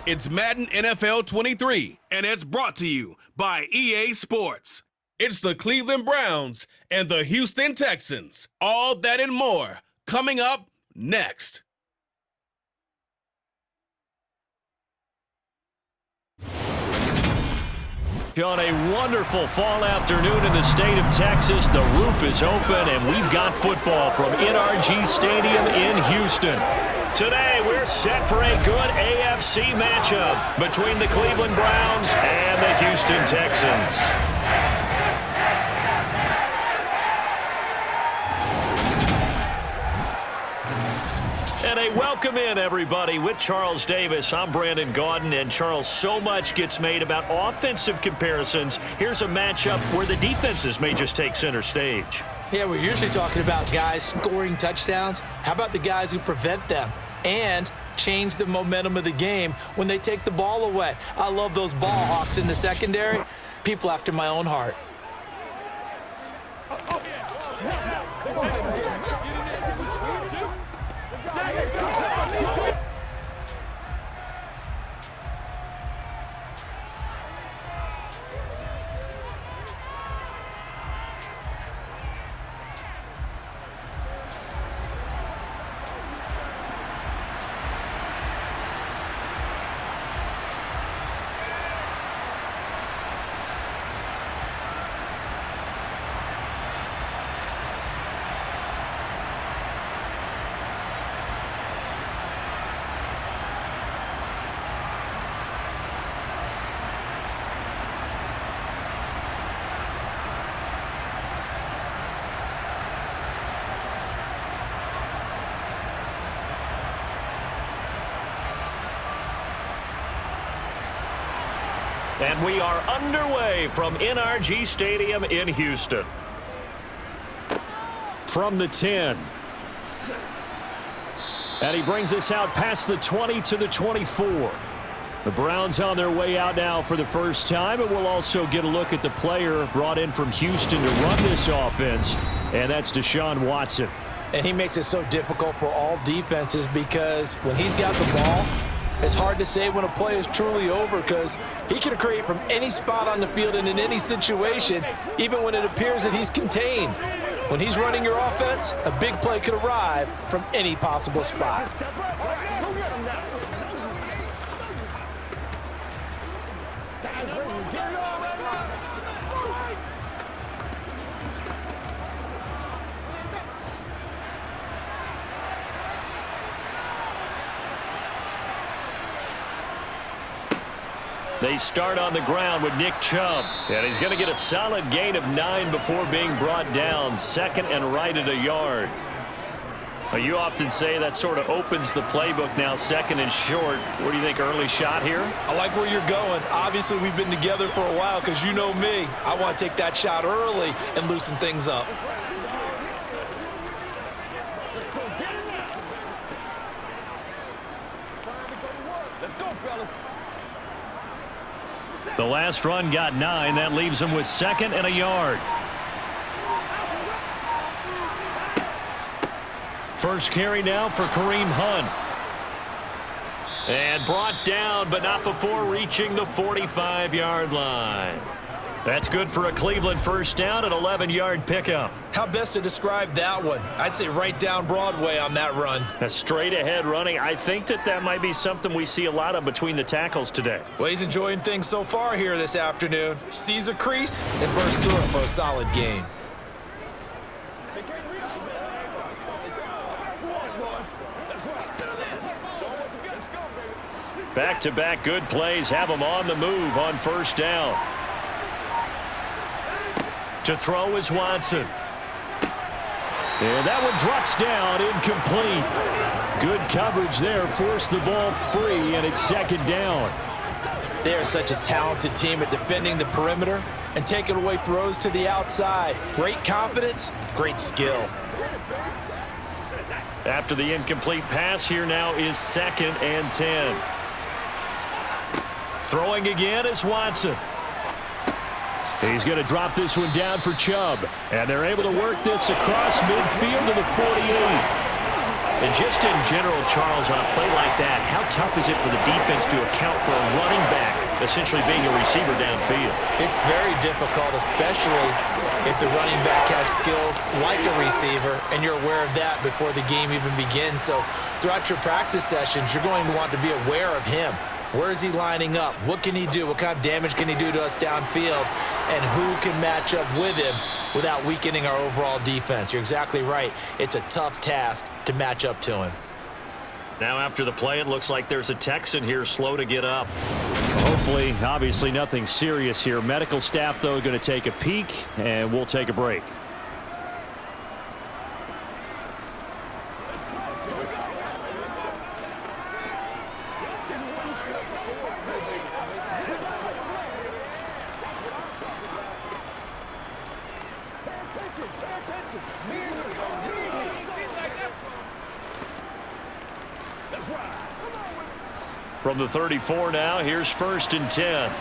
It's Madden NFL 23, and it's brought to you by EA Sports. It's the Cleveland Browns and the Houston Texans. All that and more coming up next. On a wonderful fall afternoon in the state of Texas, the roof is open, and we've got football from NRG Stadium in Houston. Today, we're set for a good AFC matchup between the Cleveland Browns and the Houston Texans. And a welcome in, everybody, with Charles Davis. I'm Brandon Gaudin, and Charles, so much gets made about offensive comparisons. Here's a matchup where the defenses may just take center stage. Yeah, we're usually talking about guys scoring touchdowns. How about the guys who prevent them and change the momentum of the game when they take the ball away? I love those ball hawks in the secondary. People after my own heart. And we are underway from NRG Stadium in Houston. From the 10. And he brings us out past the 20 to the 24. The Browns on their way out now for the first time, and we'll also get a look at the player brought in from Houston to run this offense, and that's Deshaun Watson. And he makes it so difficult for all defenses because when he's got the ball, it's hard to say when a play is truly over because he can create from any spot on the field and in any situation, even when it appears that he's contained. When he's running your offense, a big play could arrive from any possible spot. They start on the ground with Nick Chubb. And he's going to get a solid gain of 9 before being brought down. Second and right at a yard. Well, you often say that sort of opens the playbook now, second and short. What do you think, early shot here? I like where you're going. Obviously, we've been together for a while because you know me. I want to take that shot early and loosen things up. Let's go, fellas. The last run got 9. That leaves him with second and a yard. First carry now for Kareem Hunt. And brought down, but not before reaching the 45-yard line. That's good for a Cleveland first down, an 11-yard pickup. How best to describe that one? I'd say right down Broadway on that run. A straight-ahead running. I think that might be something we see a lot of between the tackles today. Well, he's enjoying things so far here this afternoon. Sees a crease and bursts through it for a solid gain. Back-to-back good plays have him on the move on first down. To throw is Watson. And that one drops down, incomplete. Good coverage there, forced the ball free, and it's second down. They are such a talented team at defending the perimeter and taking away throws to the outside. Great confidence, great skill. After the incomplete pass, here now is second and 10. Throwing again is Watson. He's going to drop this one down for Chubb. And they're able to work this across midfield to the 48. And just in general, Charles, on a play like that, how tough is it for the defense to account for a running back essentially being a receiver downfield? It's very difficult, especially if the running back has skills like a receiver, and you're aware of that before the game even begins. So throughout your practice sessions, you're going to want to be aware of him. Where is he lining up? What can he do? What kind of damage can he do to us downfield? And who can match up with him without weakening our overall defense? You're exactly right. It's a tough task to match up to him. Now after the play, it looks like there's a Texan here slow to get up. Hopefully, obviously nothing serious here. Medical staff, though, going to take a peek, and we'll take a break. From the 34 now, here's 1st and 10.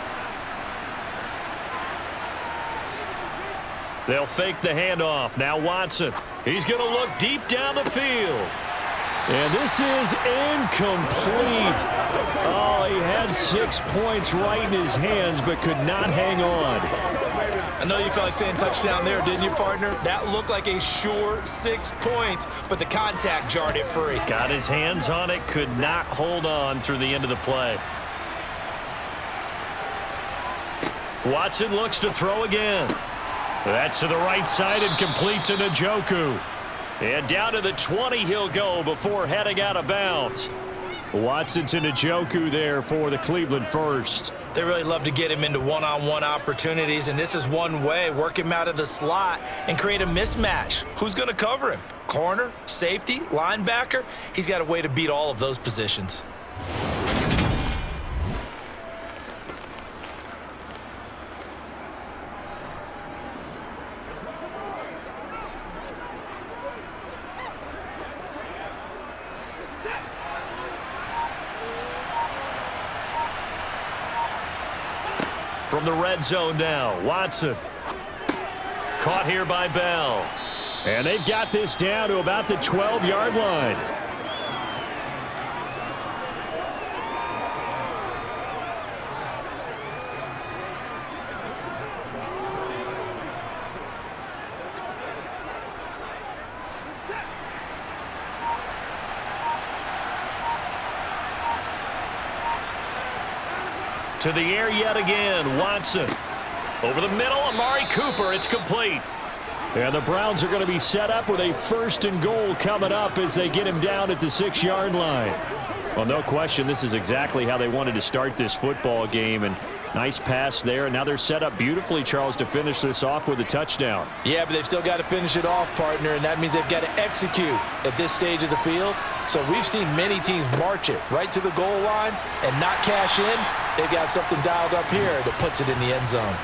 They'll fake the handoff. Now Watson. He's going to look deep down the field. And this is incomplete. Oh, he had 6 points right in his hands, but could not hang on. I know you felt like saying touchdown there, didn't you, partner? That looked like a sure 6 points, but the contact jarred it free. Got his hands on it, could not hold on through the end of the play. Watson looks to throw again. That's to the right side and complete to Njoku. And down to the 20 he'll go before heading out of bounds. Watson to Njoku there for the Cleveland first. They really love to get him into one-on-one opportunities, and this is one way. Work him out of the slot and create a mismatch. Who's going to cover him? Corner, safety, linebacker? He's got a way to beat all of those positions. From the red zone now, Watson. Caught here by Bell. And they've got this down to about the 12-yard line. To the air yet again, Watson. Over the middle, Amari Cooper, it's complete. And the Browns are going to be set up with a 1st and goal coming up as they get him down at the 6-yard line. Well, no question, this is exactly how they wanted to start this football game. And nice pass there. And now they're set up beautifully, Charles, to finish this off with a touchdown. Yeah, but they've still got to finish it off, partner, and that means they've got to execute at this stage of the field. So we've seen many teams march it right to the goal line and not cash in. They've got something dialed up here that puts it in the end zone.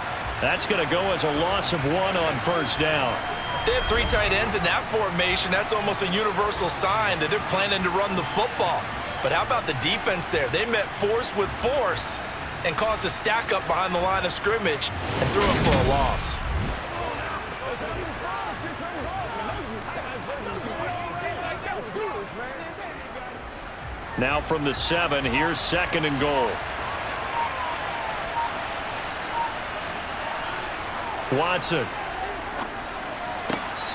That's going to go as a loss of 1 on 1st down. They have 3 tight ends in that formation. That's almost a universal sign that they're planning to run the football. But how about the defense there? They met force with force and caused a stack up behind the line of scrimmage and threw it for a loss. Now from the 7, here's 2nd and goal. Watson.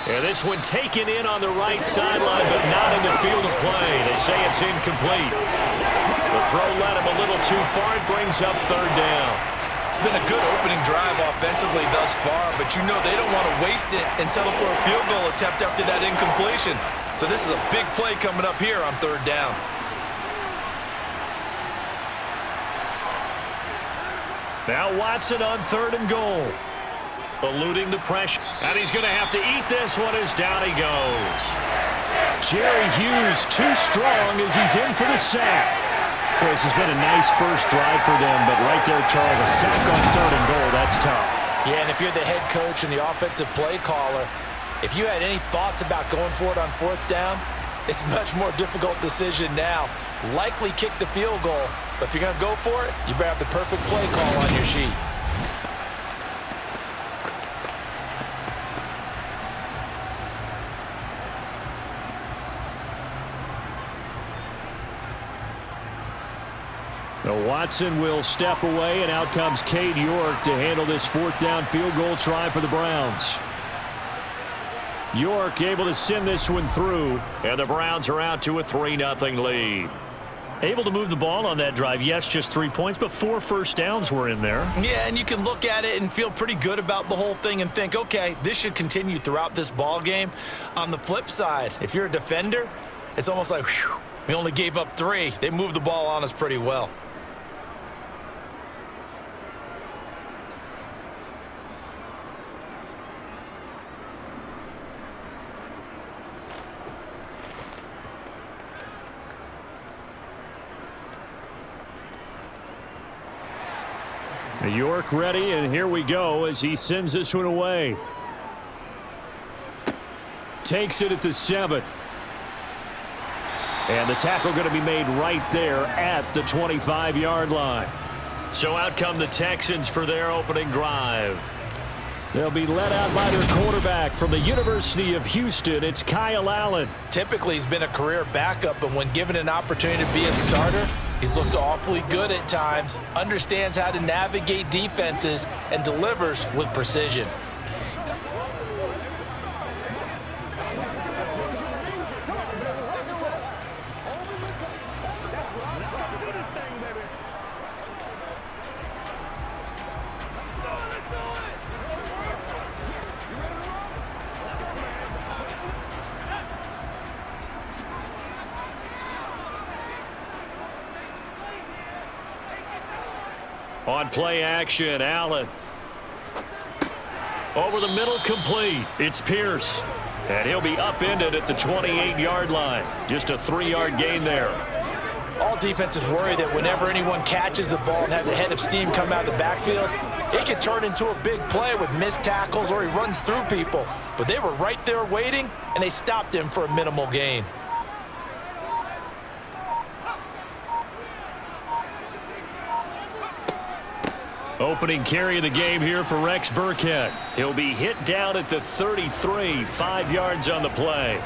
And this one taken in on the right sideline, but not in the field of play. They say it's incomplete. The throw led him a little too far. It brings up 3rd down. It's been a good opening drive offensively thus far, but you know they don't want to waste it and settle for a field goal attempt after that incompletion. So this is a big play coming up here on 3rd down. Now Watson on 3rd and goal. Eluding the pressure. And he's going to have to eat this one as down he goes. Jerry Hughes too strong as he's in for the sack. Well, this has been a nice first drive for them, but right there, Charles, a sack on 3rd and goal, that's tough. Yeah, and if you're the head coach and the offensive play caller, if you had any thoughts about going for it on 4th down, it's a much more difficult decision now. Likely kick the field goal, but if you're going to go for it, you better have the perfect play call on your sheet. So Watson will step away, and out comes Cade York to handle this fourth down field goal try for the Browns. York able to send this one through, and the Browns are out to a 3-0 lead. Able to move the ball on that drive. Yes, just 3 points, but 4 first downs were in there. Yeah, and you can look at it and feel pretty good about the whole thing and think, okay, this should continue throughout this ball game. On the flip side, if you're a defender, it's almost like, whew, we only gave up 3. They moved the ball on us pretty well. York ready, and here we go as he sends this one away. Takes it at the 7. And the tackle going to be made right there at the 25-yard line. So out come the Texans for their opening drive. They'll be led out by their quarterback from the University of Houston. It's Kyle Allen. Typically, he's been a career backup, but when given an opportunity to be a starter, he's looked awfully good at times, understands how to navigate defenses, and delivers with precision. On play action, Allen. Over the middle, complete. It's Pierce. And he'll be upended at the 28-yard line. Just a 3-yard gain there. All defenses worry that whenever anyone catches the ball and has a head of steam come out of the backfield, it can turn into a big play with missed tackles or he runs through people. But they were right there waiting, and they stopped him for a minimal gain. Opening carry of the game here for Rex Burkhead. He'll be hit down at the 33, 5 yards on the play.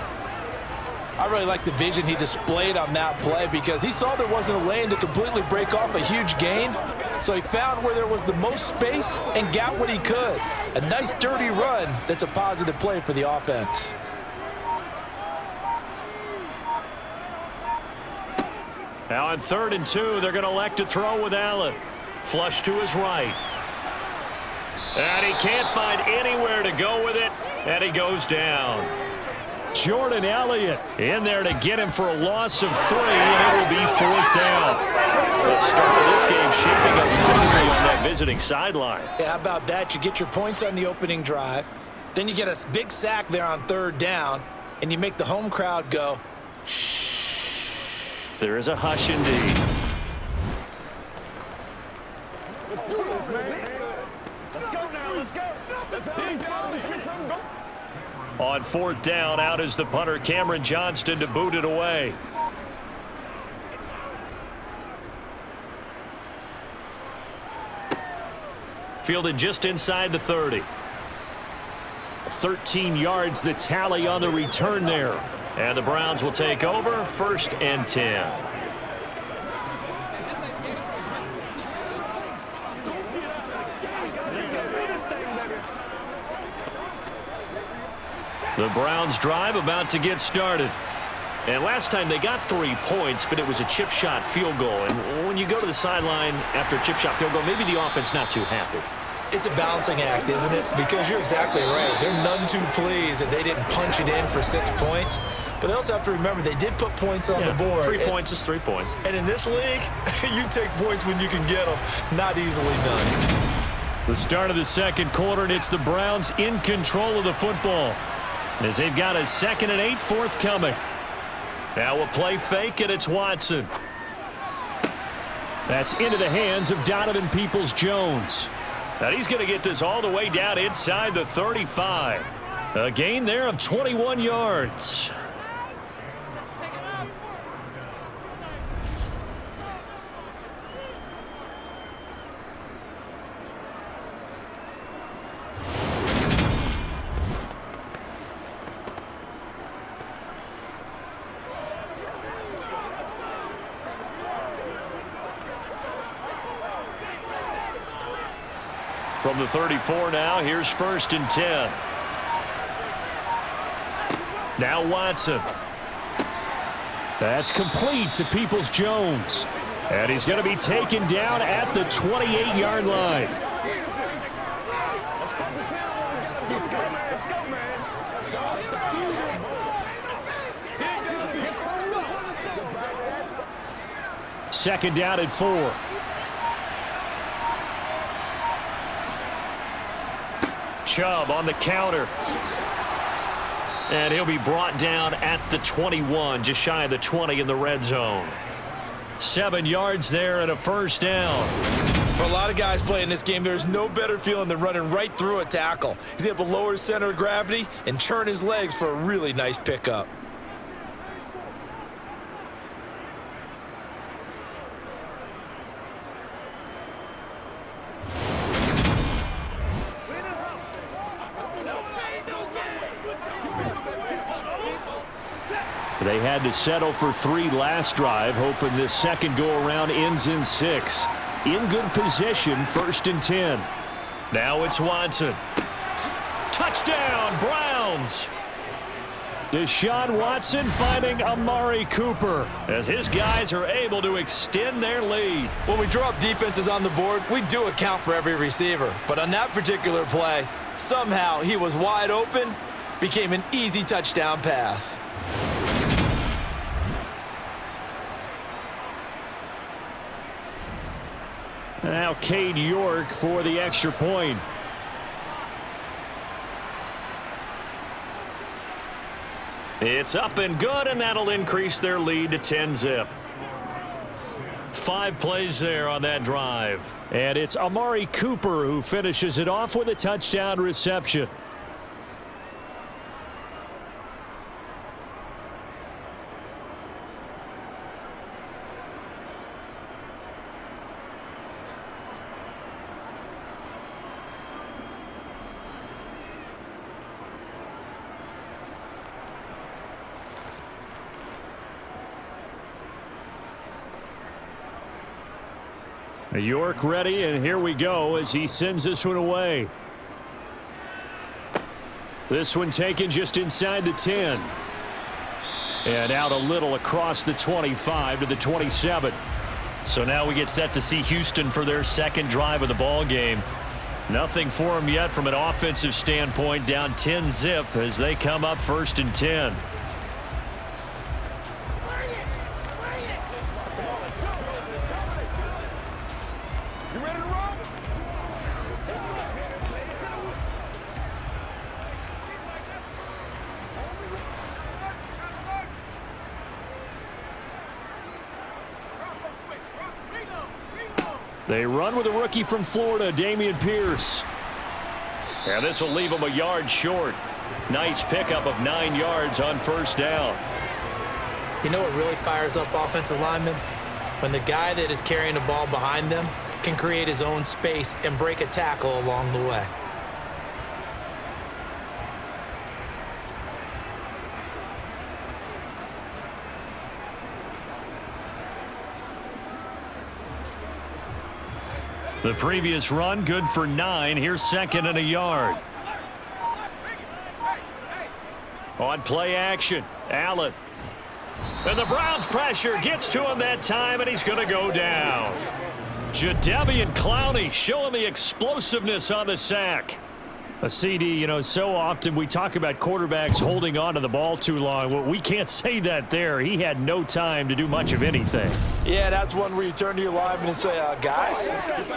I really like the vision he displayed on that play because he saw there wasn't a lane to completely break off a huge gain. So he found where there was the most space and got what he could. A nice dirty run that's a positive play for the offense. Now on 3rd and 2, they're going to elect to throw with Allen. Flush to his right. And he can't find anywhere to go with it, and he goes down. Jordan Elliott in there to get him for a loss of 3, and it will be 4th down. The start of this game shaping up nicely on that visiting sideline. Yeah, how about that? You get your points on the opening drive, then you get a big sack there on 3rd down, and you make the home crowd go, shh. There is a hush indeed. Let's do this, man. Let's go now. Let's go. Let's dig down and get some. On 4th down, out is the punter, Cameron Johnston, to boot it away. Fielded just inside the 30. 13 yards, the tally on the return there. And the Browns will take over, 1st and 10. The Browns drive about to get started. And last time they got 3 points, but it was a chip shot field goal. And when you go to the sideline after a chip shot field goal, maybe the offense not too happy. It's a balancing act, isn't it? Because you're exactly right. They're none too pleased that they didn't punch it in for 6 points. But they also have to remember they did put points on the board. 3 points is 3 points. And in this league, you take points when you can get them. Not easily done. The start of the 2nd quarter, and it's the Browns in control of the football, as they've got a 2nd and 8 forthcoming. Now a play fake, and it's Watson. That's into the hands of Donovan Peoples-Jones. Now he's going to get this all the way down inside the 35. A gain there of 21 yards. from the 34 now. Here's 1st and 10. Now Watson. That's complete to Peoples-Jones. And he's going to be taken down at the 28-yard line. Let's go, man. 2nd down and 4. Chubb on the counter. And he'll be brought down at the 21, just shy of the 20 in the red zone. 7 yards there and a 1st down. For a lot of guys playing this game, there's no better feeling than running right through a tackle. He's able to lower his center of gravity and churn his legs for a really nice pickup. They had to settle for 3 last drive, hoping this second go-around ends in 6. In good position, 1st and 10. Now it's Watson. Touchdown, Browns! Deshaun Watson finding Amari Cooper as his guys are able to extend their lead. When we draw up defenses on the board, we do account for every receiver. But on that particular play, somehow he was wide open, became an easy touchdown pass. Now Cade York for the extra point. It's up and good, and that'll increase their lead to 10-zip. 5 plays there on that drive. And it's Amari Cooper who finishes it off with a touchdown reception. York ready, and here we go as he sends this one away. This one taken just inside the 10. And out a little across the 25 to the 27. So now we get set to see Houston for their second drive of the ball game. Nothing for them yet from an offensive standpoint, down 10-zip as they come up 1st and 10. They run with a rookie from Florida, Dameon Pierce. And this will leave him a yard short. Nice pickup of 9 yards on 1st down. You know what really fires up offensive linemen? When the guy that is carrying the ball behind them can create his own space and break a tackle along the way. The previous run good for 9. Here's 2nd and a yard. On play action, Allen. And the Browns pressure gets to him that time, and he's going to go down. Jadeveon Clowney showing the explosiveness on the sack. A CD, you know, so often we talk about quarterbacks holding on to the ball too long. Well, we can't say that there. He had no time to do much of anything. Yeah, that's one where you turn to your lineman and say, guys,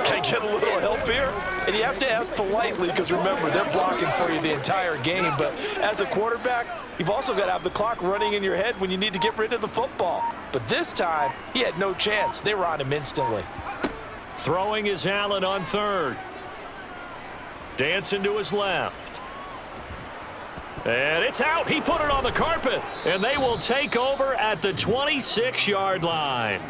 can I get a little help here? And you have to ask politely because, remember, they're blocking for you the entire game. But as a quarterback, you've also got to have the clock running in your head when you need to get rid of the football. But this time, he had no chance. They were on him instantly. Throwing is Allen on 3rd. Dancing to his left. And it's out. He put it on the carpet. And they will take over at the 26-yard line.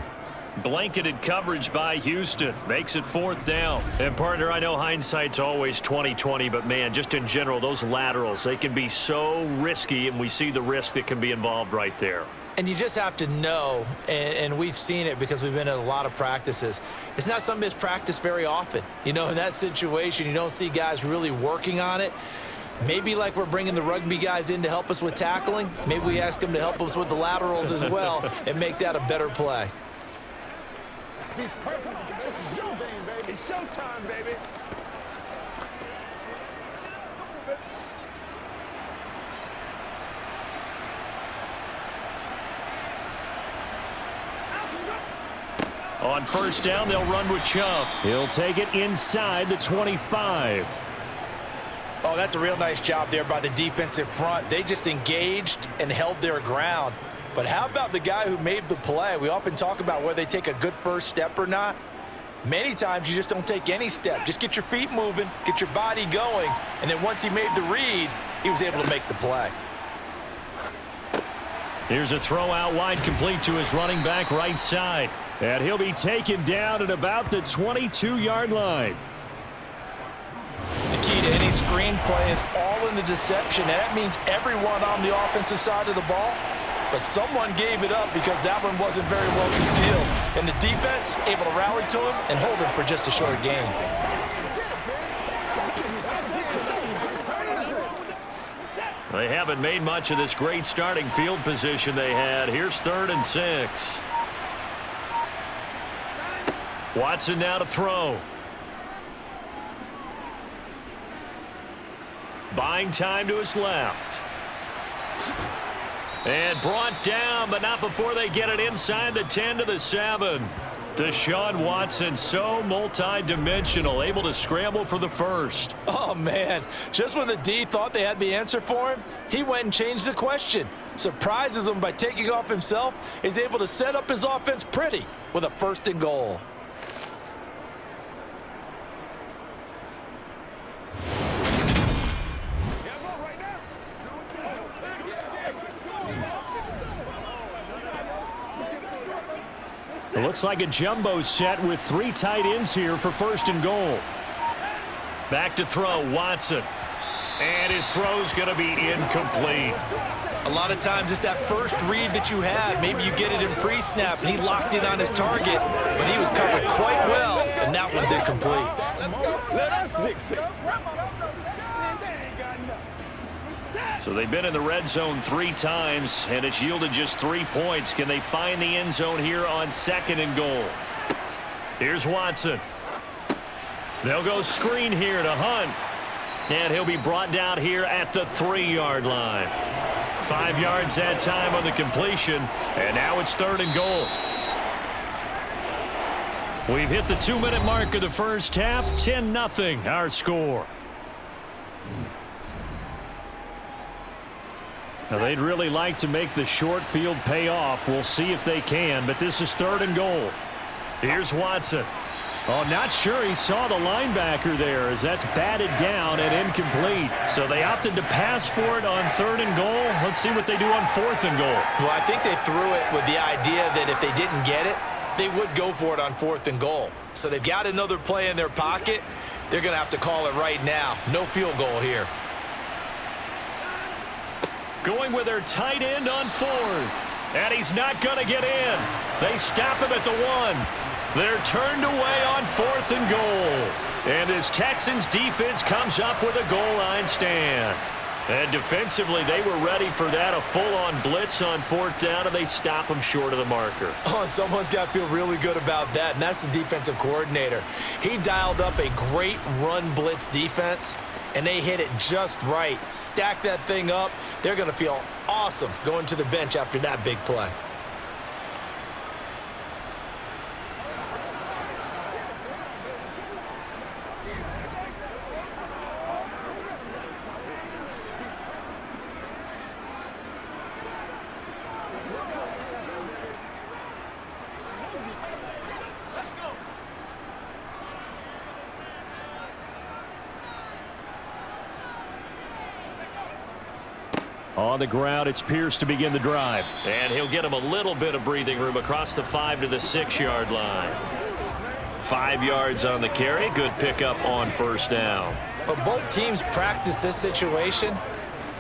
Blanketed coverage by Houston. Makes it 4th down. And, partner, I know hindsight's always 20/20, but, man, just in general, those laterals, they can be so risky, and we see the risk that can be involved right there. And you just have to know, and we've seen it because we've been at a lot of practices, it's not something that's practiced very often. You know, in that situation, you don't see guys really working on it. Maybe like we're bringing the rugby guys in to help us with tackling, maybe we ask them to help us with the laterals as well and make that a better play. Let's be perfect. This is your game, baby. It's showtime, baby. On first down, they'll run with Chubb. He'll take it inside the 25. Oh, that's a real nice job there by the defensive front. They just engaged and held their ground. But how about the guy who made the play? We often talk about whether they take a good first step or not. Many times you just don't take any step. Just get your feet moving, get your body going, and then once he made the read, he was able to make the play. Here's a throw out wide, complete to his running back right side. And he'll be taken down at about the 22-yard line. The key to any screen play is all in the deception. And that means everyone on the offensive side of the ball. But someone gave it up because that one wasn't very well concealed. And the defense able to rally to him and hold him for just a short gain. They haven't made much of this great starting field position they had. Here's 3rd and 6. Watson now to throw. Buying time to his left. And brought down, but not before they get it inside the 10 to the 7. Deshaun Watson, so multi-dimensional, able to scramble for the first. Oh, man. Just when the D thought they had the answer for him, he went and changed the question. Surprises him by taking off himself. Is able to set up his offense pretty with a 1st and goal. It looks like a jumbo set with 3 tight ends here for 1st and goal. Back to throw, Watson. And his throw's going to be incomplete. A lot of times it's that first read that you have. Maybe you get it in pre-snap, and he locked in on his target, but he was covered quite well, and that one's incomplete. Let us dictate. So they've been in the red zone 3 times, and it's yielded just 3 points. Can they find the end zone here on 2nd and goal? Here's Watson. They'll go screen here to Hunt. And he'll be brought down here at the 3-yard line. 5 yards that time on the completion, and now it's 3rd and goal. We've hit the 2-minute mark of the first half. 10-0 our score. Now, they'd really like to make the short field pay off. We'll see if they can, but this is 3rd and goal. Here's Watson. Oh, not sure he saw the linebacker there as that's batted down and incomplete. So they opted to pass for it on 3rd and goal. Let's see what they do on 4th and goal. Well, I think they threw it with the idea that if they didn't get it, they would go for it on 4th and goal. So they've got another play in their pocket. They're going to have to call it right now. No field goal here. Going with their tight end on 4th. And he's not going to get in. They stop him at the 1. They're turned away on 4th and goal. And this Texans defense comes up with a goal line stand. And defensively, they were ready for that, a full-on blitz on 4th down, and they stop them short of the marker. Oh, and someone's got to feel really good about that, and that's the defensive coordinator. He dialed up a great run blitz defense, and they hit it just right. Stack that thing up. They're going to feel awesome going to the bench after that big play. On the ground, it's Pierce to begin the drive. And he'll get him a little bit of breathing room across the 5 to the 6-yard line. 5 yards on the carry. Good pickup on 1st down. But both teams practice this situation,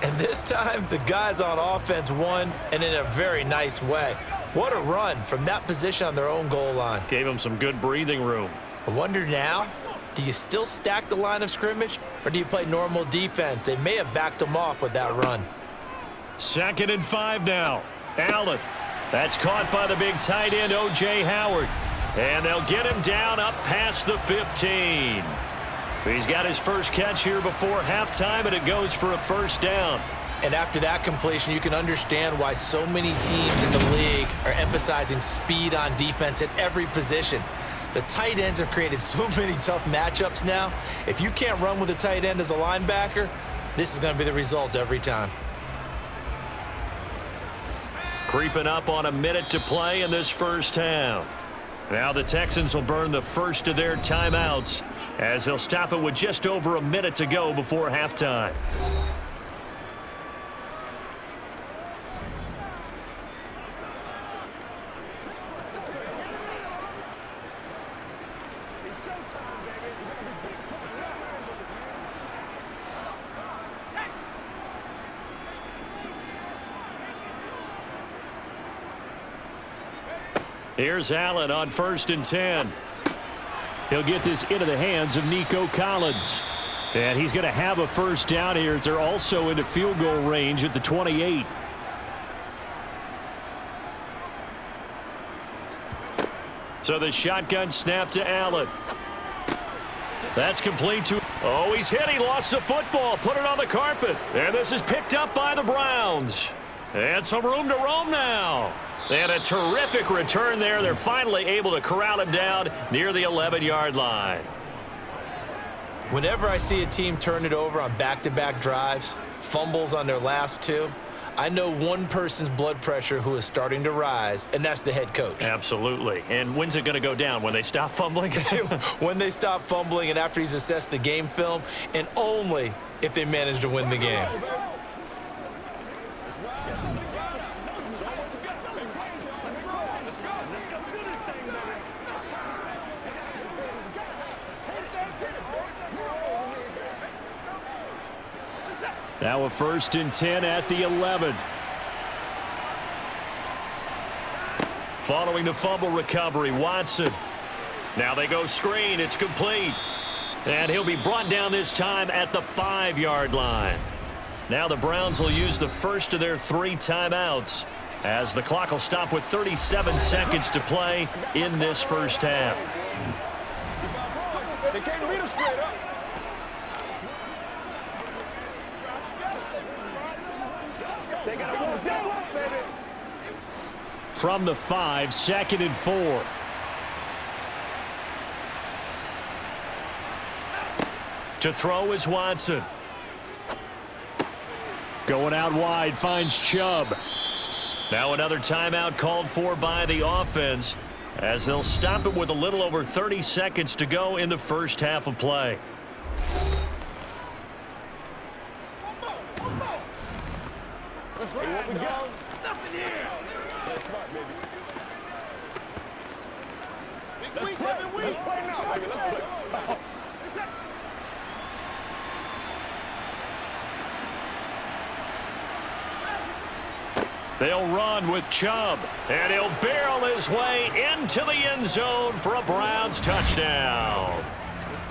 And this time, the guys on offense won, and in a very nice way. What a run from that position on their own goal line. Gave him some good breathing room. I wonder now, do you still stack the line of scrimmage, or do you play normal defense? They may have backed them off with that run. 2nd and 5 now. Allen. That's caught by the big tight end, O.J. Howard. And they'll get him down up past the 15. He's got his first catch here before halftime, and it goes for a first down. And after that completion, you can understand why so many teams in the league are emphasizing speed on defense at every position. The tight ends have created so many tough matchups now. If you can't run with a tight end as a linebacker, this is going to be the result every time. Creeping up on a minute to play in this first half. Now the Texans will burn the first of their timeouts as they'll stop it with just over a minute to go before halftime. Here's Allen on 1st and 10. He'll get this into the hands of Nico Collins. And he's going to have a first down here as they're also into field goal range at the 28. So the shotgun snap to Allen. That's complete to... Oh, he's hit. He lost the football. Put it on the carpet. And this is picked up by the Browns. And some room to roam now. And a terrific return there. They're finally able to corral him down near the 11-yard line. Whenever I see a team turn it over on back-to-back drives, fumbles on their last two, I know one person's blood pressure who is starting to rise, and that's the head coach. Absolutely. And when's it going to go down? When they stop fumbling? When they stop fumbling and after he's assessed the game film, and only if they manage to win the game. Now a 1st and 10 at the 11. Following the fumble recovery, Watson. Now they go screen. It's complete. And he'll be brought down this time at the 5-yard line. Now the Browns will use the first of their 3 timeouts as the clock will stop with 37 seconds to play in this first half. They can't read us straight up. They got one double, baby. From the 5, 2nd and 4. To throw is Watson. Going out wide, finds Chubb. Now another timeout called for by the offense as they'll stop it with a little over 30 seconds to go in the first half of play. That's right. What we got? Nothing here. That's smart, baby. Let's play now, baby. Let's play. They'll run with Chubb, and he'll barrel his way into the end zone for a Browns touchdown.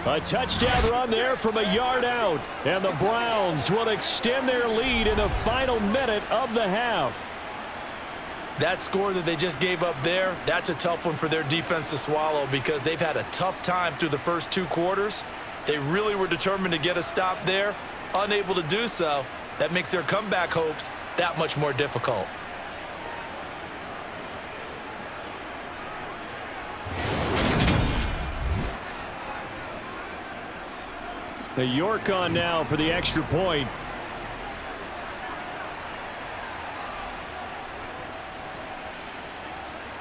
A touchdown run there from a yard out, and the Browns will extend their lead in the final minute of the half. That score that they just gave up there, that's a tough one for their defense to swallow because they've had a tough time through the first 2 quarters. They really were determined to get a stop there, unable to do so. That makes their comeback hopes that much more difficult. The York on now for the extra point.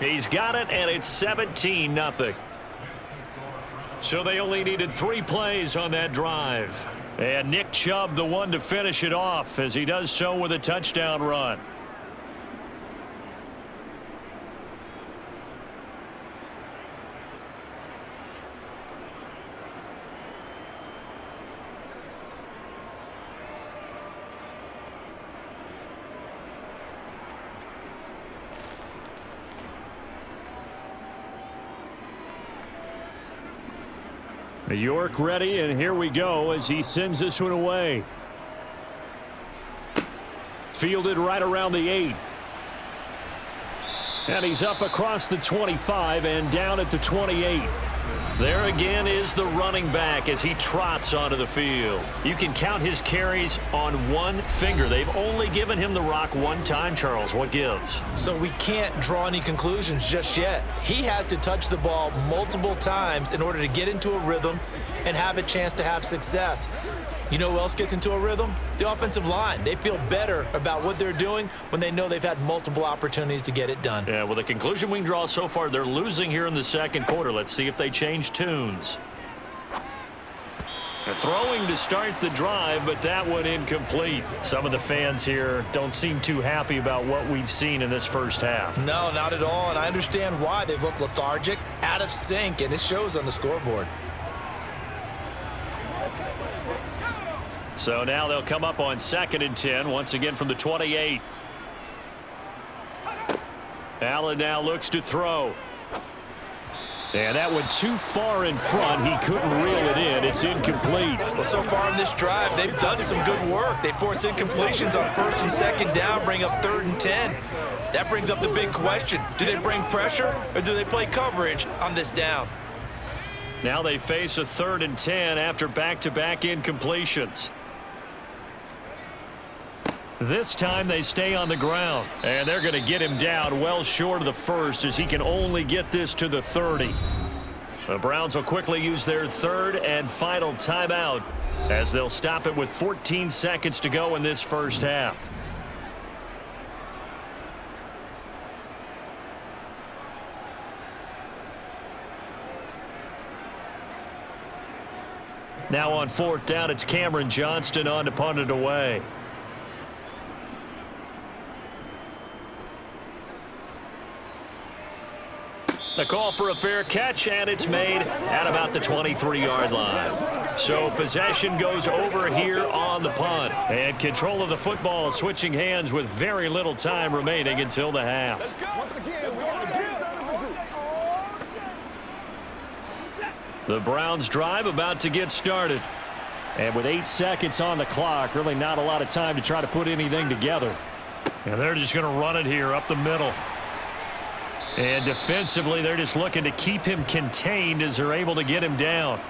He's got it, and it's 17-0. So they only needed 3 plays on that drive. And Nick Chubb, the one to finish it off, as he does so with a touchdown run. York ready, and here we go as he sends this one away. Fielded right around the 8. And he's up across the 25 and down at the 28. There again is the running back as he trots onto the field. You can count his carries on one finger. They've only given him the rock one time, Charles. What gives? So we can't draw any conclusions just yet. He has to touch the ball multiple times in order to get into a rhythm and have a chance to have success. You know who else gets into a rhythm? The offensive line. They feel better about what they're doing when they know they've had multiple opportunities to get it done. Yeah, well, the conclusion we can draw so far, they're losing here in the second quarter. Let's see if they change tunes. They're throwing to start the drive, but that one incomplete. Some of the fans here don't seem too happy about what we've seen in this first half. No, not at all, and I understand why. They've looked lethargic, out of sync, and it shows on the scoreboard. So now they'll come up on 2nd and 10, once again from the 28. Allen now looks to throw. And that one too far in front. He couldn't reel it in. It's incomplete. Well, so far in this drive, they've done some good work. They force incompletions on 1st and 2nd down, bring up 3rd and 10. That brings up the big question. Do they bring pressure or do they play coverage on this down? Now they face a 3rd and 10 after back-to-back incompletions. This time they stay on the ground, and they're going to get him down well short of the first as he can only get this to the 30. The Browns will quickly use their 3rd and final timeout as they'll stop it with 14 seconds to go in this first half. Now on 4th down, it's Cameron Johnston on to punt it away. The call for a fair catch, and it's made at about the 23-yard line. So possession goes over here on the punt. And control of the football switching hands with very little time remaining until the half. The Browns drive about to get started. And with 8 seconds on the clock, really not a lot of time to try to put anything together. And they're just going to run it here up the middle. And defensively, they're just looking to keep him contained as they're able to get him down.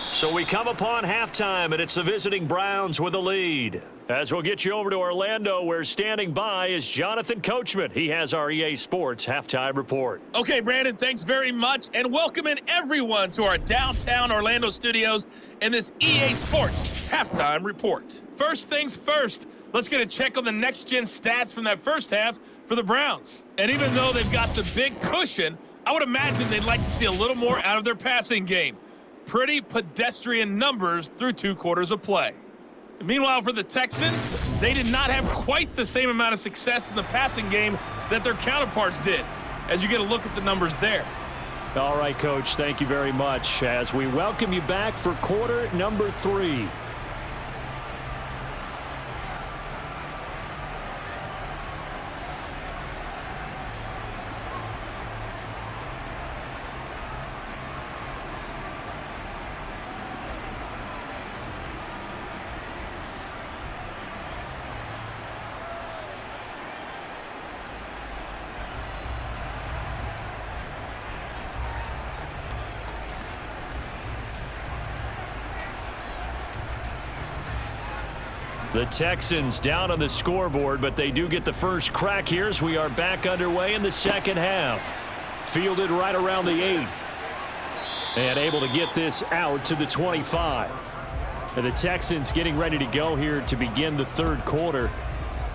So we come upon halftime, and it's the visiting Browns with a lead. As we'll get you over to Orlando, where standing by is Jonathan Coachman. He has our EA Sports Halftime Report. Okay, Brandon, thanks very much, and welcome in everyone to our downtown Orlando studios and this EA Sports Halftime Report. First things first, let's get a check on the next-gen stats from that first half for the Browns. And even though they've got the big cushion, I would imagine they'd like to see a little more out of their passing game. Pretty pedestrian numbers through 2 quarters of play. Meanwhile, for the Texans, they did not have quite the same amount of success in the passing game that their counterparts did, as you get a look at the numbers there. All right, Coach, thank you very much as we welcome you back for quarter number 3. The Texans down on the scoreboard, but they do get the first crack here as we are back underway in the second half. Fielded right around the 8. And able to get this out to the 25. And the Texans getting ready to go here to begin the 3rd quarter.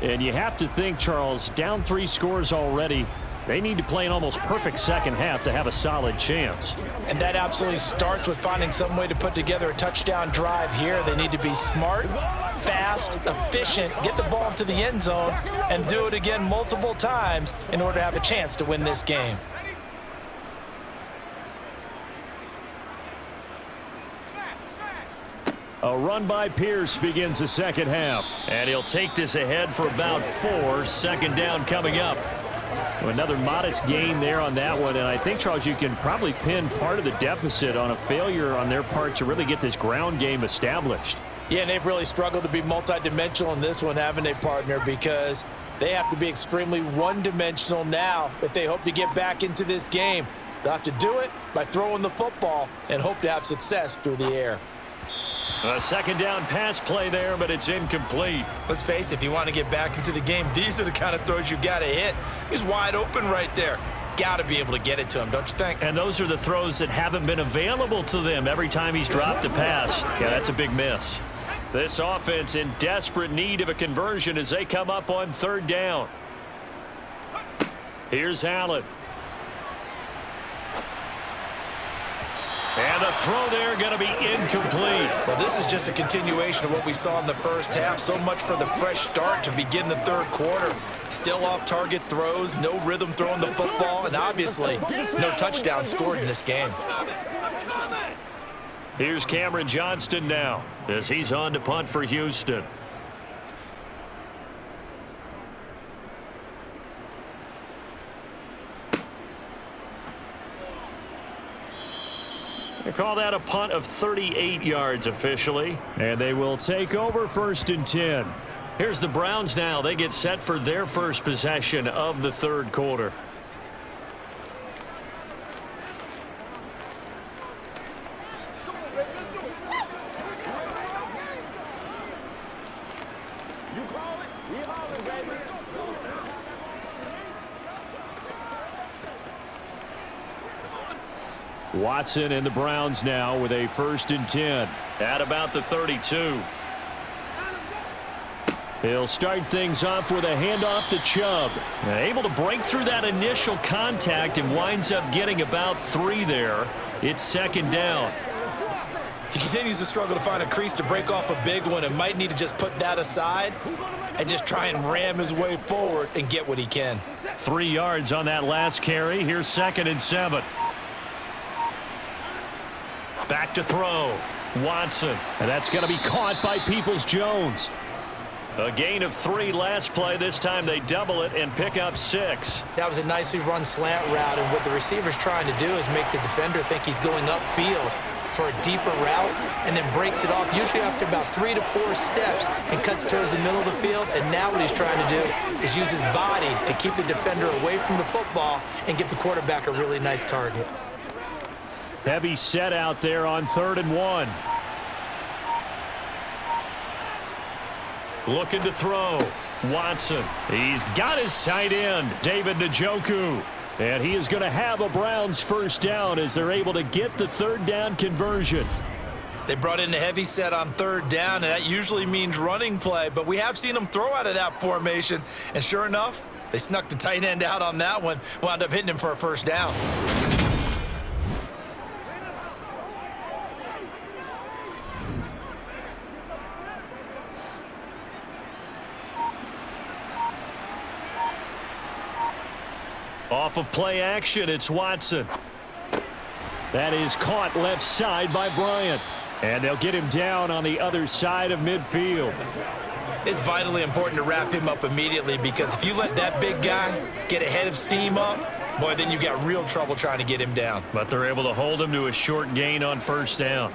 And you have to think, Charles, down 3 scores already. They need to play an almost perfect second half to have a solid chance. And that absolutely starts with finding some way to put together a touchdown drive here. They need to be smart, fast, efficient, get the ball to the end zone, and do it again multiple times in order to have a chance to win this game. A run by Pierce begins the second half. And he'll take this ahead for about 4. 2nd down coming up. Another modest gain there on that one, and I think, Charles, you can probably pin part of the deficit on a failure on their part to really get this ground game established. Yeah, and they've really struggled to be multidimensional in this one, haven't they, partner? Because they have to be extremely one-dimensional now if they hope to get back into this game. They'll have to do it by throwing the football and hope to have success through the air. A second down pass play there, but it's incomplete. Let's face it, if you want to get back into the game, these are the kind of throws you got to hit. He's wide open right there. Got to be able to get it to him, don't you think? And those are the throws that haven't been available to them every time he's dropped a pass. Yeah, that's a big miss. This offense in desperate need of a conversion as they come up on third down. Here's Allen. And the throw there going to be incomplete. Well, this is just a continuation of what we saw in the first half. So much for the fresh start to begin the third quarter. Still off-target throws, no rhythm throwing the football, and obviously no touchdown scored in this game. Here's Cameron Johnston now as he's on to punt for Houston. They call that a punt of 38 yards officially, and they will take over 1st and 10. Here's the Browns now. They get set for their first possession of the third quarter. Watson and the Browns now with a 1st and 10 at about the 32. He'll start things off with a handoff to Chubb. Able to break through that initial contact and winds up getting about 3 there. It's 2nd down. He continues to struggle to find a crease to break off a big one and might need to just put that aside and just try and ram his way forward and get what he can. 3 yards on that last carry. Here's 2nd and 7. Back to throw. Watson. And that's going to be caught by Peoples-Jones. A gain of 3 last play. This time they double it and pick up 6. That was a nicely run slant route, and what the receiver's trying to do is make the defender think he's going upfield for a deeper route and then breaks it off, usually after about 3 to 4 steps, and cuts towards the middle of the field. And now what he's trying to do is use his body to keep the defender away from the football and give the quarterback a really nice target. Heavy set out there on 3rd and 1. Looking to throw. Watson. He's got his tight end, David Njoku. And he is going to have a Browns 1st down as they're able to get the 3rd down conversion. They brought in the heavy set on 3rd down, and that usually means running play, but we have seen them throw out of that formation, and sure enough, they snuck the tight end out on that one, wound up hitting him for a 1st down. Off of play action, it's Watson. That is caught left side by Bryant. And they'll get him down on the other side of midfield. It's vitally important to wrap him up immediately, because if you let that big guy get a head of steam up, boy, then you got real trouble trying to get him down. But they're able to hold him to a short gain on 1st down.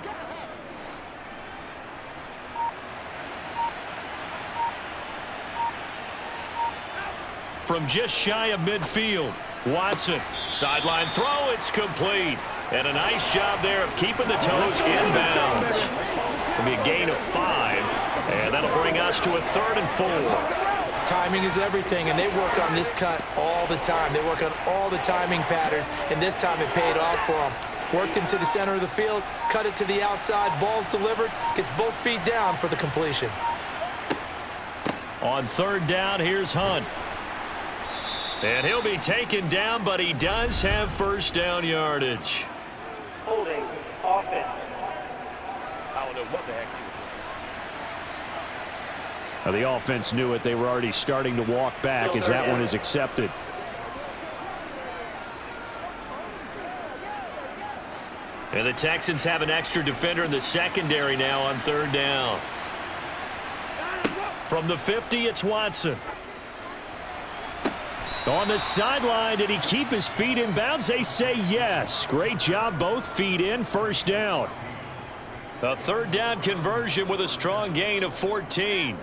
From just shy of midfield, Watson. Sideline throw, it's complete. And a nice job there of keeping the toes inbounds. It'll be a gain of 5, and that'll bring us to a 3rd and 4. Timing is everything, and they work on this cut all the time. They work on all the timing patterns, and this time it paid off for them. Worked him to the center of the field, cut it to the outside, ball's delivered, gets both feet down for the completion. On 3rd down, here's Hunt. And he'll be taken down, but he does have 1st down yardage. Holding offense. I don't know what the heck he was doing. The offense knew it. They were already starting to walk back as that one is accepted. And the Texans have an extra defender in the secondary now on 3rd down. From the 50, it's Watson. On the sideline, did he keep his feet in bounds? They say yes. Great job, both feet in, first down. A third down conversion with a strong gain of 14.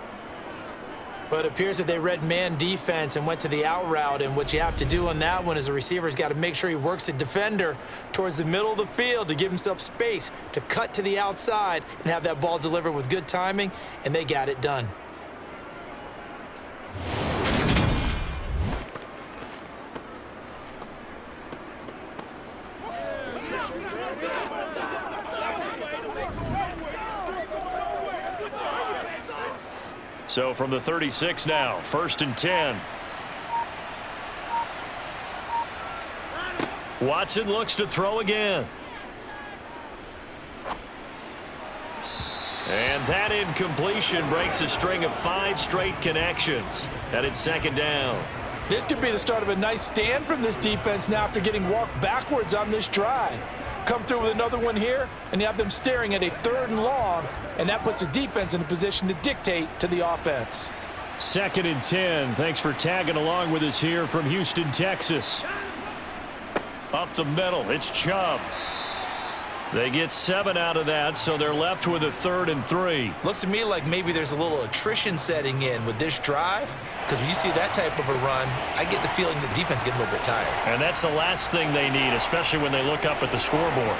But it appears that they read man defense and went to the out route, and what you have to do on that one is the receiver's got to make sure he works the defender towards the middle of the field to give himself space to cut to the outside and have that ball delivered with good timing, and they got it done. So from the 36 now, 1st and 10. Watson looks to throw again. And that incompletion breaks a string of 5 straight connections. And it's 2nd down. This could be the start of a nice stand from this defense now after getting walked backwards on this drive. Come through with another one here, and you have them staring at a 3rd and long, and that puts the defense in a position to dictate to the offense. 2nd and 10. Thanks for tagging along with us here from Houston, Texas. Up the middle, it's Chubb. They get 7 out of that, so they're left with a 3rd and 3. Looks to me like maybe there's a little attrition setting in with this drive, because when you see that type of a run, I get the feeling the defense getting a little bit tired. And that's the last thing they need, especially when they look up at the scoreboard.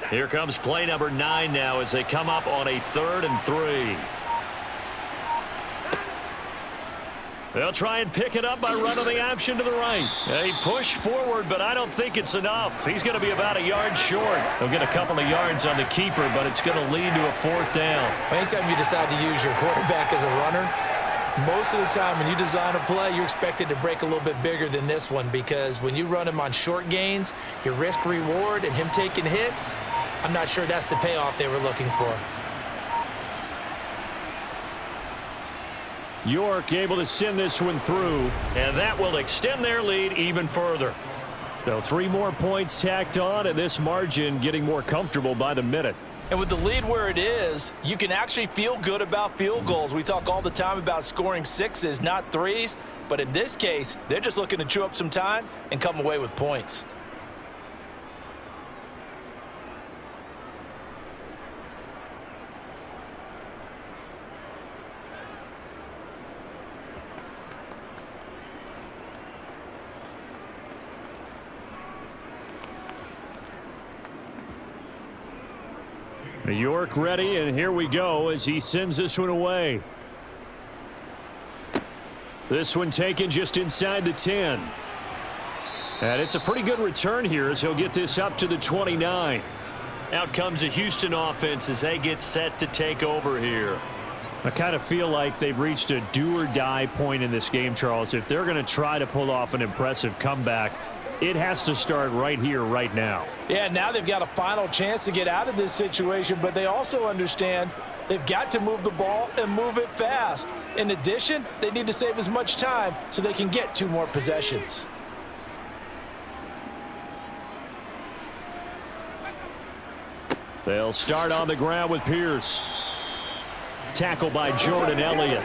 Here comes play number 9 now as they come up on a 3rd and 3. They'll try and pick it up by running the option to the right. He pushed forward, but I don't think it's enough. He's going to be about a yard short. He'll get a couple of yards on the keeper, but it's going to lead to a 4th down. Anytime you decide to use your quarterback as a runner, most of the time when you design a play, you're expected to break a little bit bigger than this one, because when you run him on short gains, your risk reward and him taking hits, I'm not sure that's the payoff they were looking for. York able to send this one through, and that will extend their lead even further. So 3 more points tacked on, and this margin getting more comfortable by the minute. And with the lead where it is, you can actually feel good about field goals. We talk all the time about scoring 6s, not 3s. But in this case, they're just looking to chew up some time and come away with points. York ready, and here we go as he sends this one away. This one taken just inside the 10. And it's a pretty good return here as he'll get this up to the 29. Out comes the Houston offense as they get set to take over here. I kind of feel like they've reached a do-or-die point in this game, Charles. If they're going to try to pull off an impressive comeback, it has to start right here, right now. Yeah, now they've got a final chance to get out of this situation, but they also understand they've got to move the ball and move it fast. In addition, they need to save as much time so they can get 2 more possessions. They'll start on the ground with Pierce. Tackle by Jordan Elliott.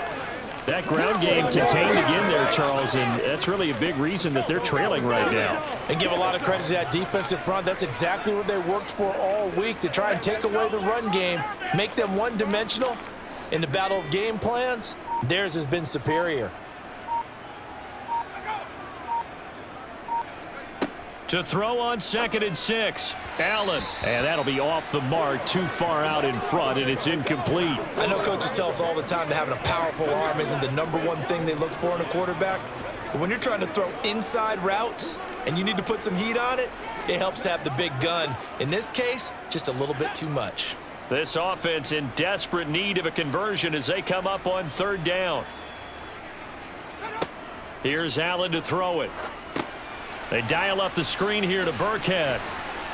That ground game contained again there, Charles, and that's really a big reason that they're trailing right now. And give a lot of credit to that defensive front. That's exactly what they worked for all week, to try and take away the run game, make them one-dimensional. In the battle of game plans, theirs has been superior. To throw on 2nd and 6. Allen. And that'll be off the mark, too far out in front, and it's incomplete. I know coaches tell us all the time that having a powerful arm isn't the #1 thing they look for in a quarterback. But when you're trying to throw inside routes and you need to put some heat on it, it helps have the big gun. In this case, just a little bit too much. This offense in desperate need of a conversion as they come up on 3rd down. Here's Allen to throw it. They dial up the screen here to Burkhead.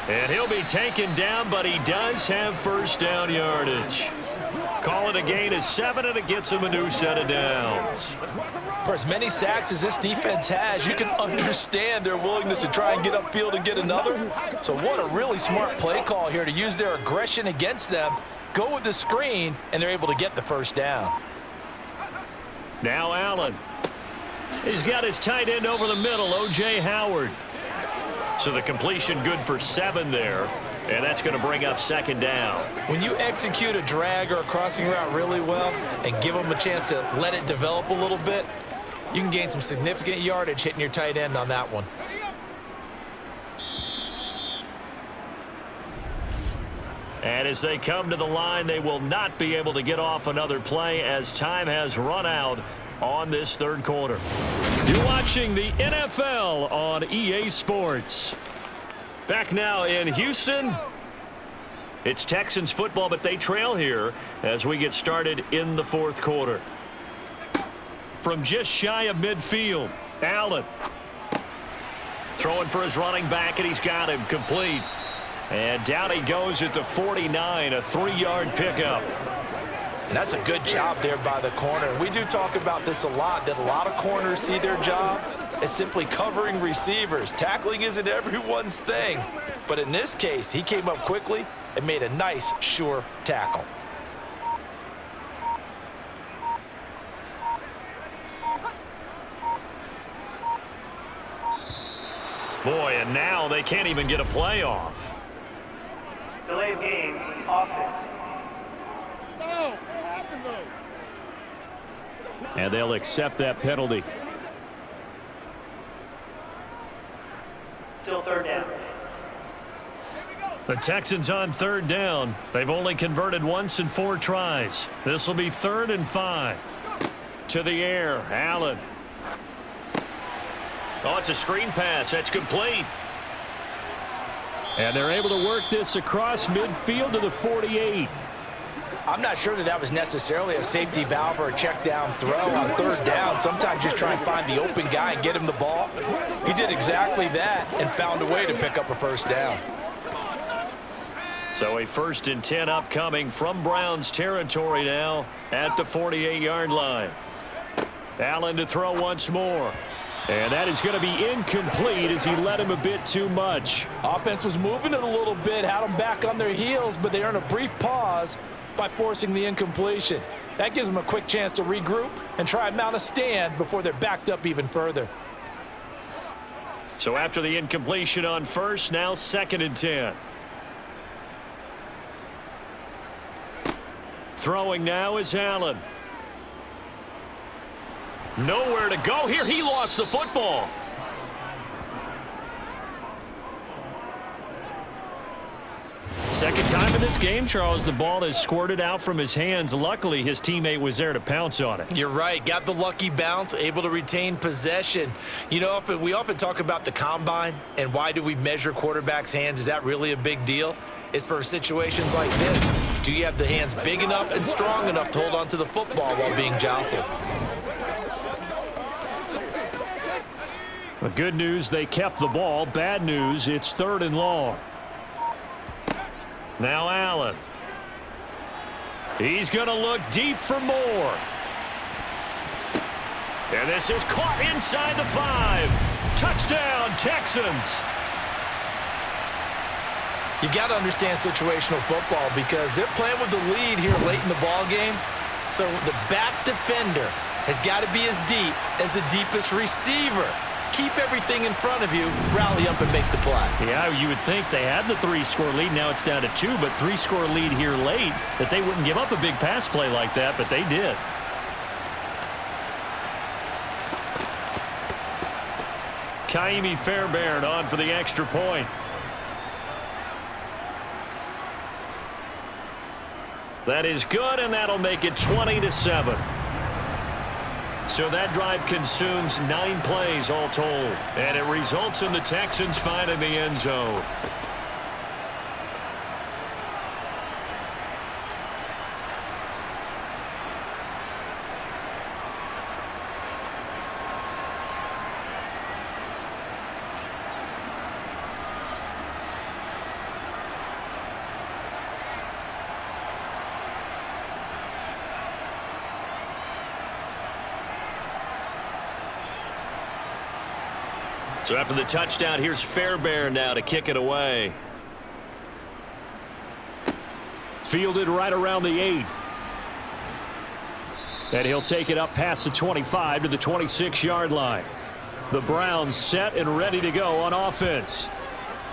And he'll be taken down, but he does have 1st down yardage. Call it a gain of 7, and it gets him a new set of downs. For as many sacks as this defense has, you can understand their willingness to try and get upfield and get another. So what a really smart play call here to use their aggression against them, go with the screen, and they're able to get the first down. Now Allen. He's got his tight end over the middle, O.J. Howard. So the completion good for 7 there, and that's going to bring up second down. When you execute a drag or a crossing route really well and give them a chance to let it develop a little bit, you can gain some significant yardage hitting your tight end on that one. And as they come to the line, they will not be able to get off another play as time has run out on this third quarter. You're watching the NFL on EA Sports. Back now in Houston. It's Texans football, but they trail here as we get started in the fourth quarter. From just shy of midfield, Allen. Throwing for his running back, and he's got him complete. And down he goes at the 49, a 3-yard pickup. And that's a good job there by the corner. And we do talk about this a lot, that a lot of corners see their job as simply covering receivers. Tackling isn't everyone's thing. But in this case, he came up quickly and made a nice, sure tackle. Boy, and now they can't even get a play off. Delay of game, offense. And they'll accept that penalty. Still third down. The Texans on third down. They've only converted once in 4 tries. This will be 3rd and 5. To the air, Allen. Oh, it's a screen pass. That's complete. And they're able to work this across midfield to the 48. I'm not sure that that was necessarily a safety valve or a check down throw on third down. Sometimes just try and find the open guy and get him the ball. He did exactly that and found a way to pick up a first down. So a 1st and 10 upcoming from Browns territory now at the 48-yard line. Allen to throw once more. And that is going to be incomplete as he led him a bit too much. Offense was moving it a little bit, had them back on their heels, but they earned a brief pause by forcing the incompletion. That gives them a quick chance to regroup and try and mount a stand before they're backed up even further. So after the incompletion on 1st, now 2nd and 10. Throwing now is Allen. Nowhere to go here. He lost the football. Second time in this game, Charles, the ball has squirted out from his hands. Luckily, his teammate was there to pounce on it. You're right. Got the lucky bounce, able to retain possession. You know, we often talk about the combine and why do we measure quarterbacks' hands. Is that really a big deal? It's for situations like this. Do you have the hands big enough and strong enough to hold on to the football while being jostled? The good news, they kept the ball. Bad news, it's 3rd and long. Now Allen. He's going to look deep for more. And this is caught inside the 5. Touchdown, Texans. You've got to understand situational football because they're playing with the lead here late in the ball game. So the back defender has got to be as deep as the deepest receiver. Keep everything in front of you, rally up and make the play. Yeah, you would think they had the 3-score lead. Now it's down to 2, but 3-score lead here late, that they wouldn't give up a big pass play like that, but they did. Kaimi Fairbairn on for the extra point. That is good, and that'll make it 20-7. So that drive consumes 9 plays all told, and it results in the Texans finding the end zone. So after the touchdown, here's Fairbairn now to kick it away. Fielded right around the 8. And he'll take it up past the 25 to the 26-yard line. The Browns set and ready to go on offense.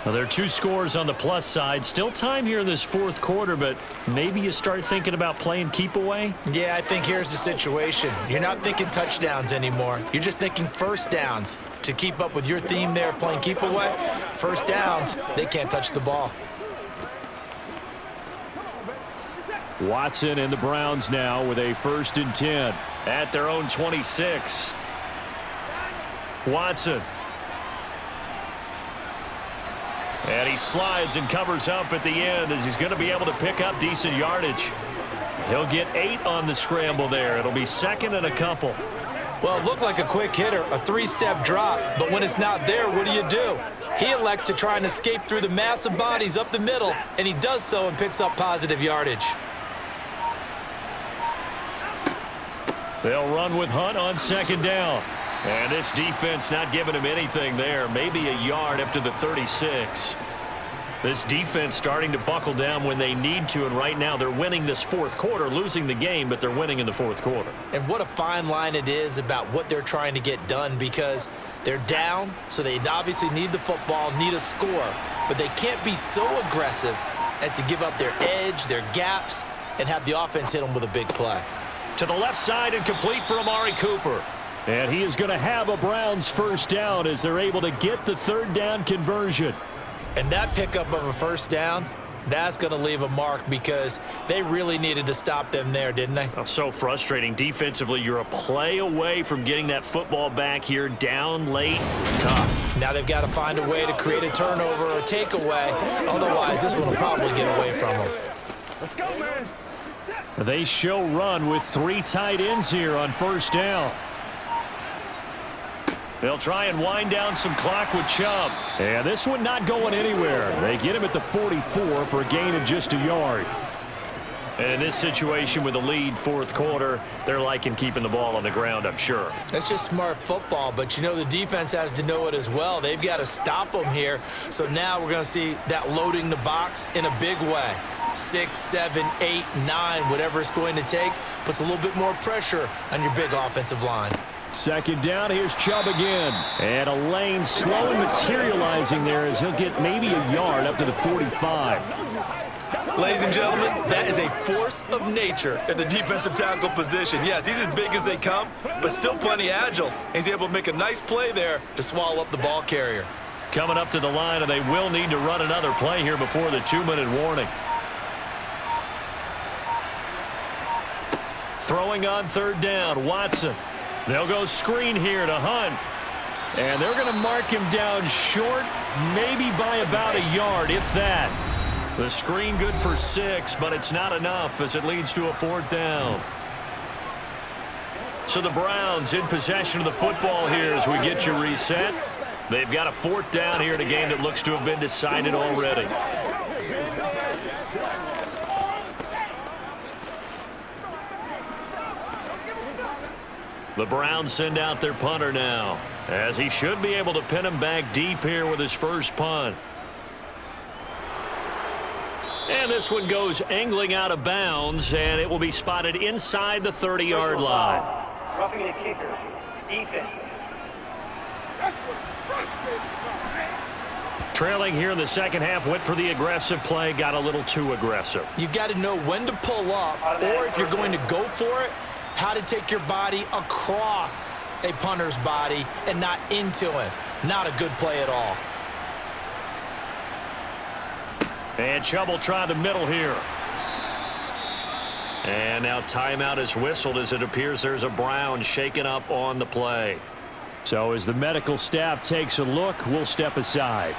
Now, there are 2 scores on the plus side. Still time here in this fourth quarter, but maybe you start thinking about playing keep away? Yeah, I think here's the situation. You're not thinking touchdowns anymore. You're just thinking first downs. To keep up with your theme there, playing keep away, first downs, they can't touch the ball. Watson and the Browns now with a 1st and 10 at their own 26. Watson. And he slides and covers up at the end as he's going to be able to pick up decent yardage. He'll get 8 on the scramble there. It'll be 2nd and a couple. Well, it looked like a quick hitter, a 3-step drop, but when it's not there, what do? He elects to try and escape through the massive bodies up the middle, and he does so and picks up positive yardage. They'll run with Hunt on 2nd down. And this defense not giving him anything there. Maybe a yard up to the 36. This defense starting to buckle down when they need to, and right now they're winning this fourth quarter, losing the game, but they're winning in the fourth quarter. And what a fine line it is about what they're trying to get done, because they're down, so they obviously need the football, need a score, but they can't be so aggressive as to give up their edge, their gaps, and have the offense hit them with a big play. To the left side and complete for Amari Cooper. And he is going to have a Browns 1st down as they're able to get the 3rd down conversion. And that pickup of a 1st down, that's going to leave a mark because they really needed to stop them there, didn't they? Oh, so frustrating. Defensively, you're a play away from getting that football back here, down late, tough. Now they've got to find a way to create a turnover or a takeaway. Otherwise, this one will probably get away from them. Let's go, man. They show run with 3 tight ends here on 1st down. They'll try and wind down some clock with Chubb. And this one not going anywhere. They get him at the 44 for a gain of just a yard. And in this situation with the lead, fourth quarter, they're liking keeping the ball on the ground, I'm sure. That's just smart football, but you know the defense has to know it as well. They've got to stop them here. So now we're going to see that loading the box in a big way. 6, 7, 8, 9, whatever it's going to take, puts a little bit more pressure on your big offensive line. 2nd down, here's Chubb again. And a lane slowly materializing there as he'll get maybe a yard up to the 45. Ladies and gentlemen, that is a force of nature at the defensive tackle position. Yes, he's as big as they come, but still plenty agile. He's able to make a nice play there to swallow up the ball carrier. Coming up to the line, and they will need to run another play here before the 2-minute warning. Throwing on 3rd down, Watson. They'll go screen here to Hunt. And they're going to mark him down short, maybe by about a yard, if that. The screen good for 6, but it's not enough as it leads to a 4th down. So the Browns in possession of the football here as we get you reset. They've got a 4th down here in a game that looks to have been decided already. The Browns send out their punter now, as he should be able to pin him back deep here with his first punt. And this one goes angling out of bounds, and it will be spotted inside the 30-yard line. Roughing the kicker. Defense. Trailing here in the second half, went for the aggressive play, got a little too aggressive. You've got to know when to pull up, or if you're going to go for it, how to take your body across a punter's body and not into him. Not a good play at all. And Chubb will try the middle here. And now timeout is whistled as it appears there's a Brown shaken up on the play. So as the medical staff takes a look, we'll step aside.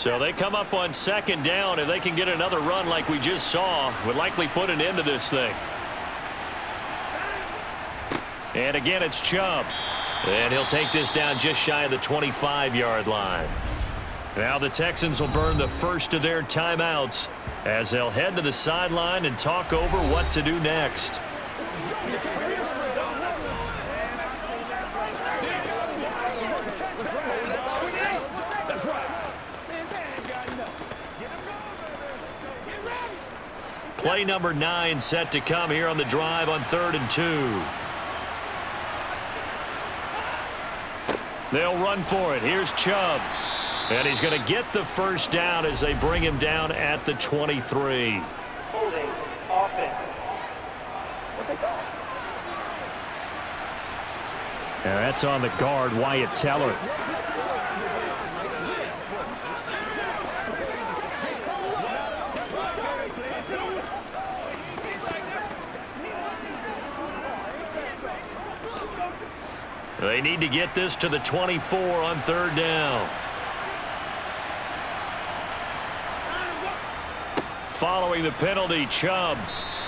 So they come up on second down. If they can get another run like we just saw, would likely put an end to this thing. And again, it's Chubb. And he'll take this down just shy of the 25-yard line. Now the Texans will burn the first of their timeouts as they'll head to the sideline and talk over what to do next. Play number 9 set to come here on the drive on 3rd and 2. They'll run for it. Here's Chubb. And he's going to get the first down as they bring him down at the 23. Holding offense. What they call? And that's on the guard, Wyatt Teller. They need to get this to the 24 on 3rd down. Following the penalty, Chubb.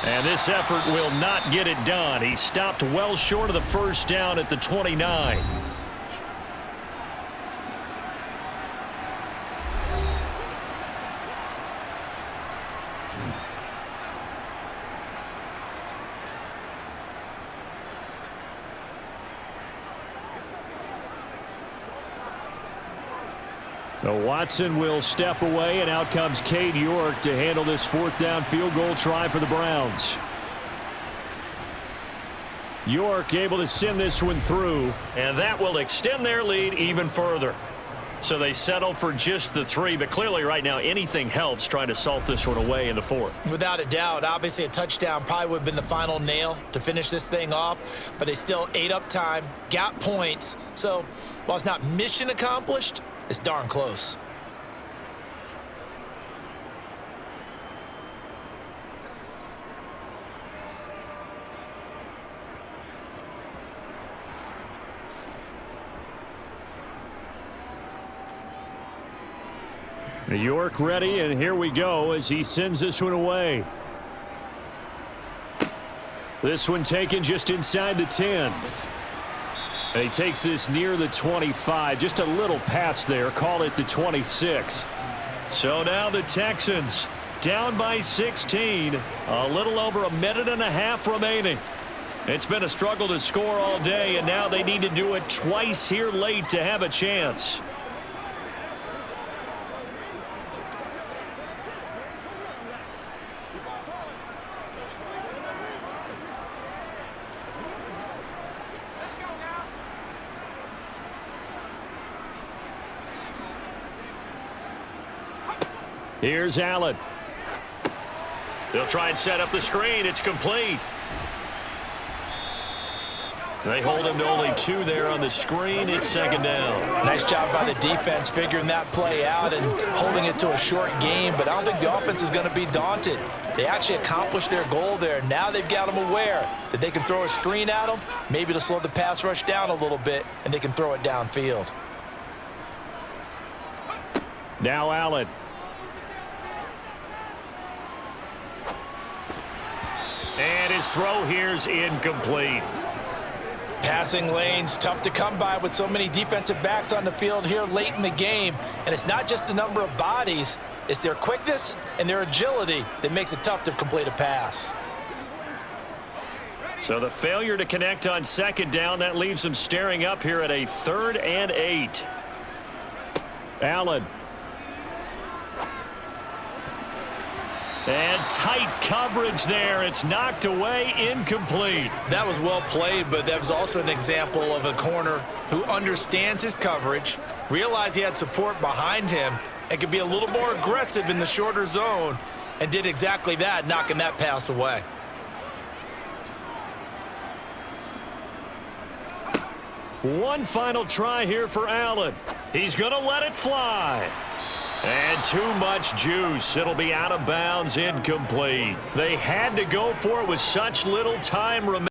And this effort will not get it done. He stopped well short of the first down at the 29. So Watson will step away, and out comes Cade York to handle this 4th down field goal try for the Browns. York able to send this one through, and that will extend their lead even further. So they settle for just the 3, but clearly right now anything helps trying to salt this one away in the 4th. Without a doubt, obviously a touchdown probably would have been the final nail to finish this thing off, but they still ate up time, got points. So while it's not mission accomplished, it's darn close. York ready, and here we go as he sends this one away. This one taken just inside the 10. And he takes this near the 25, just a little pass there, call it the 26. So now the Texans down by 16, a little over a minute and a half remaining. It's been a struggle to score all day, and now they need to do it twice here late to have a chance. Here's Allen. They'll try and set up the screen. It's complete. They hold him to only 2 there on the screen. It's 2nd down. Nice job by the defense figuring that play out and holding it to a short game, but I don't think the offense is going to be daunted. They actually accomplished their goal there. Now they've got them aware that they can throw a screen at them, maybe to slow the pass rush down a little bit, and they can throw it downfield. Now Allen. And his throw here's incomplete. Passing lanes tough to come by with so many defensive backs on the field here late in the game. And it's not just the number of bodies, it's their quickness and their agility that makes it tough to complete a pass. So the failure to connect on 2nd down, that leaves them staring up here at a 3rd and 8. Allen. And tight coverage there. It's knocked away, incomplete. That was well played, but that was also an example of a corner who understands his coverage, realized he had support behind him, and could be a little more aggressive in the shorter zone, and did exactly that, knocking that pass away. One final try here for Allen. He's going to let it fly. And too much juice. It'll be out of bounds, incomplete. They had to go for it with such little time remaining.